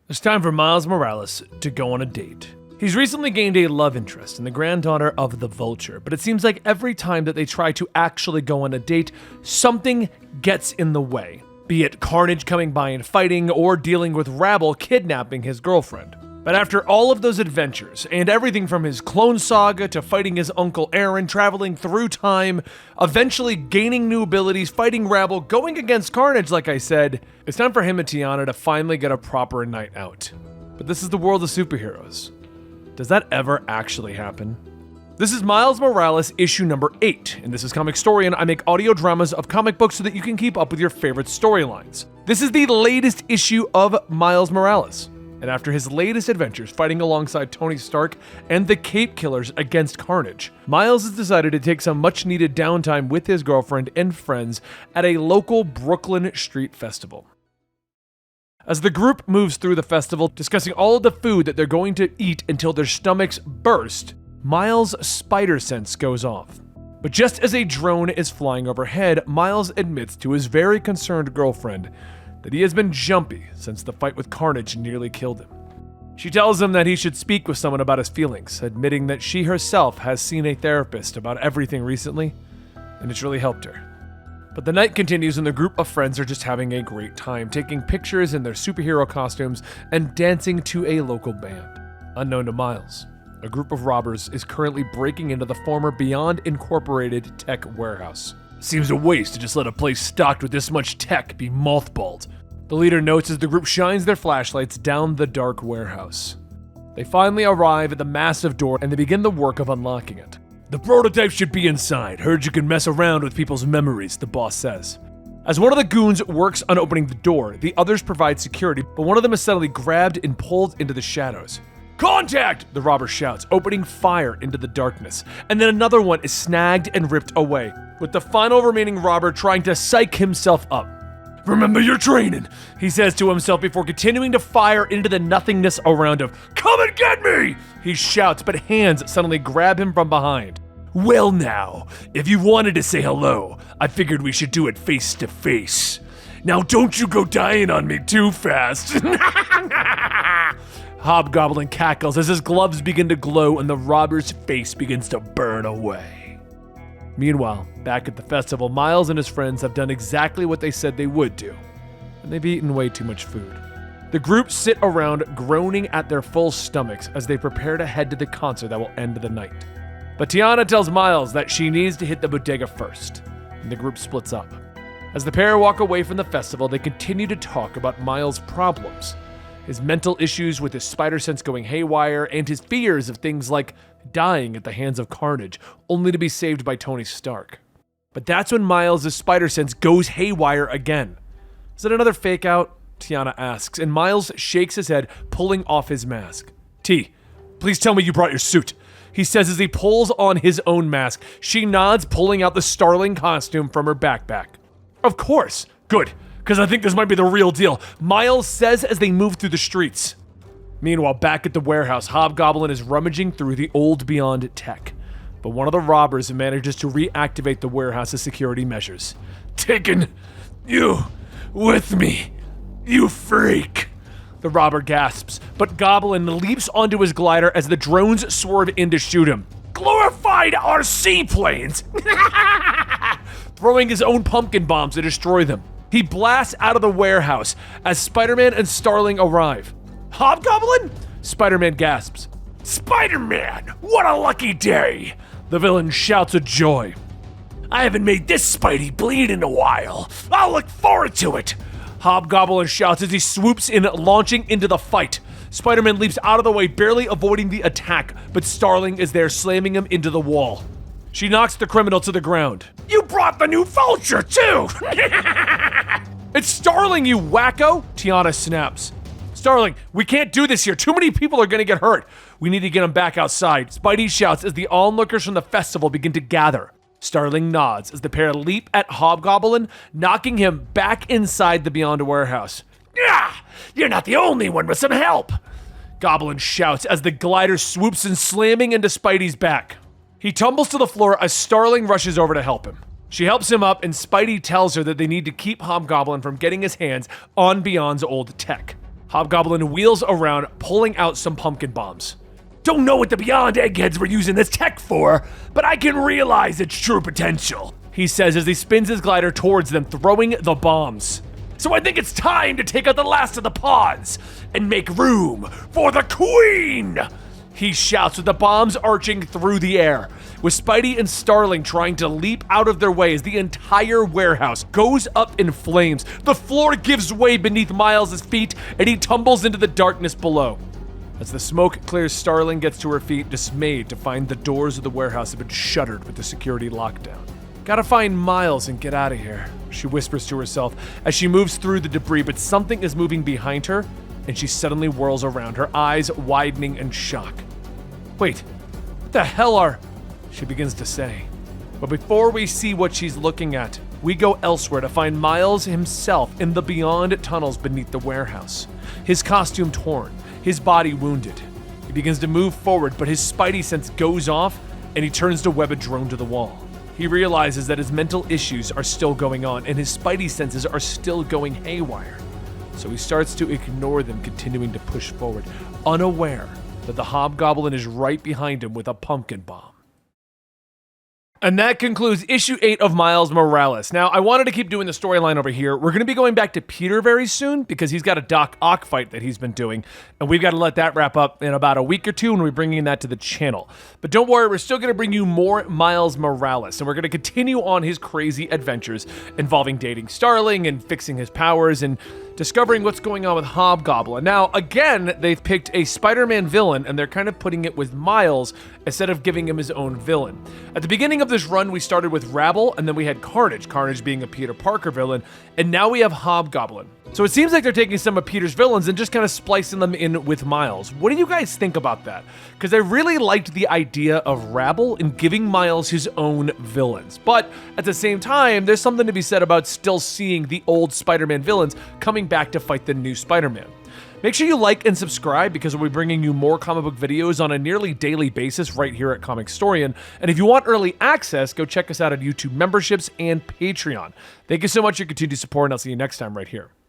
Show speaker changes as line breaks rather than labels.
It's time for Miles Morales to go on a date. He's recently gained a love interest in the granddaughter of the Vulture, but it seems like every time that they try to actually go on a date, something gets in the way. Be it Carnage coming by and fighting, or dealing with Rabble kidnapping his girlfriend. But after all of those adventures, and everything from his clone saga to fighting his uncle Aaron, traveling through time, eventually gaining new abilities, fighting Rabble, going against Carnage like I said, it's time for him and Tiana to finally get a proper night out. But this is the world of superheroes. Does that ever actually happen? This is Miles Morales issue number 8, and this is Comicstorian. I make audio dramas of comic books so that you can keep up with your favorite storylines. This is the latest issue of Miles Morales. And after his latest adventures fighting alongside Tony Stark and the Cape Killers against Carnage, Miles has decided to take some much needed downtime with his girlfriend and friends at a local Brooklyn street festival. As the group moves through the festival, discussing all of the food that they're going to eat until their stomachs burst, Miles' spider sense goes off. But just as a drone is flying overhead, Miles admits to his very concerned girlfriend that he has been jumpy since the fight with Carnage nearly killed him. She tells him that he should speak with someone about his feelings, admitting that she herself has seen a therapist about everything recently, and it's really helped her. But the night continues and the group of friends are just having a great time, taking pictures in their superhero costumes and dancing to a local band. Unknown to Miles, a group of robbers is currently breaking into the former Beyond Incorporated tech warehouse. Seems a waste to just let a place stocked with this much tech be mothballed. The leader notes as the group shines their flashlights down the dark warehouse. They finally arrive at the massive door and they begin the work of unlocking it. The prototype should be inside. Heard you can mess around with people's memories, the boss says. As one of the goons works on opening the door, the others provide security, but one of them is suddenly grabbed and pulled into the shadows. Contact! The robber shouts, opening fire into the darkness. And then another one is snagged and ripped away, with the final remaining robber trying to psych himself up. Remember your training, he says to himself before continuing to fire into the nothingness around him. Come and get me! He shouts, but hands suddenly grab him from behind. Well now, if you wanted to say hello, I figured we should do it face to face. Now don't you go dying on me too fast. Hobgoblin cackles as his gloves begin to glow and the robber's face begins to burn away. Meanwhile, back at the festival, Miles and his friends have done exactly what they said they would do, and they've eaten way too much food. The group sit around groaning at their full stomachs as they prepare to head to the concert that will end the night. But Tiana tells Miles that she needs to hit the bodega first, and the group splits up. As the pair walk away from the festival, they continue to talk about Miles' problems, his mental issues with his spider sense going haywire, and his fears of things like dying at the hands of Carnage, only to be saved by Tony Stark. But that's when Miles' spider sense goes haywire again. Is it another fake out? Tiana asks, and Miles shakes his head, pulling off his mask. T, please tell me you brought your suit, he says as he pulls on his own mask. She nods, pulling out the Starling costume from her backpack. Of course. Good, because I think this might be the real deal, Miles says as they move through the streets. Meanwhile, back at the warehouse, Hobgoblin is rummaging through the old Beyond tech, but one of the robbers manages to reactivate the warehouse's security measures. Taking you with me, you freak, the robber gasps, but Goblin leaps onto his glider as the drones swerve in to shoot him. Glorified RC planes! Throwing his own pumpkin bombs to destroy them. He blasts out of the warehouse as Spider-Man and Starling arrive. Hobgoblin? Spider-Man gasps. Spider-Man! What a lucky day! The villain shouts with joy. I haven't made this Spidey bleed in a while. I'll look forward to it! Hobgoblin shouts as he swoops in, launching into the fight. Spider-Man leaps out of the way, barely avoiding the attack, but Starling is there, slamming him into the wall. She knocks the criminal to the ground. You brought the new Vulture, too! It's Starling, you wacko! Tiana snaps. Starling, we can't do this here. Too many people are gonna get hurt. We need to get him back outside. Spidey shouts as the onlookers from the festival begin to gather. Starling nods as the pair leap at Hobgoblin, knocking him back inside the Beyond warehouse. Yeah, you're not the only one with some help! Goblin shouts as the glider swoops in, slamming into Spidey's back. He tumbles to the floor as Starling rushes over to help him. She helps him up and Spidey tells her that they need to keep Hobgoblin from getting his hands on Beyond's old tech. Hobgoblin wheels around, pulling out some pumpkin bombs. Don't know what the Beyond Eggheads were using this tech for, but I can realize its true potential, he says as he spins his glider towards them, throwing the bombs. So I think it's time to take out the last of the pods and make room for the Queen, he shouts with the bombs arching through the air, with Spidey and Starling trying to leap out of their way as the entire warehouse goes up in flames. The floor gives way beneath Miles' feet and he tumbles into the darkness below. As the smoke clears, Starling gets to her feet, dismayed to find the doors of the warehouse have been shuttered with the security lockdown. Gotta find Miles and get out of here, she whispers to herself as she moves through the debris, but something is moving behind her and she suddenly whirls around, her eyes widening in shock. Wait, what the hell are... she begins to say. But before we see what she's looking at, we go elsewhere to find Miles himself in the Beyond tunnels beneath the warehouse. His costume torn, his body wounded. He begins to move forward, but his Spidey sense goes off and he turns to web a drone to the wall. He realizes that his mental issues are still going on and his Spidey senses are still going haywire. So he starts to ignore them, continuing to push forward, unaware that the Hobgoblin is right behind him with a pumpkin bomb. And that concludes issue 8 of Miles Morales. Now, I wanted to keep doing the storyline over here. We're going to be going back to Peter very soon because he's got a Doc Ock fight that he's been doing, and we've got to let that wrap up in about a week or two when we're bringing that to the channel. But don't worry, we're still going to bring you more Miles Morales, and we're going to continue on his crazy adventures involving dating Starling and fixing his powers and discovering what's going on with Hobgoblin. Now, again, they've picked a Spider-Man villain, and they're kind of putting it with Miles instead of giving him his own villain. At the beginning of this run, we started with Rabble, and then we had Carnage being a Peter Parker villain, and now we have Hobgoblin. So it seems like they're taking some of Peter's villains and just kind of splicing them in with Miles. What do you guys think about that? Because I really liked the idea of Rabble and giving Miles his own villains. But at the same time, there's something to be said about still seeing the old Spider-Man villains coming back to fight the new Spider-Man. Make sure you like and subscribe because we'll be bringing you more comic book videos on a nearly daily basis right here at Comicstorian. And if you want early access, go check us out at YouTube memberships and Patreon. Thank you so much for your continued support, and I'll see you next time right here.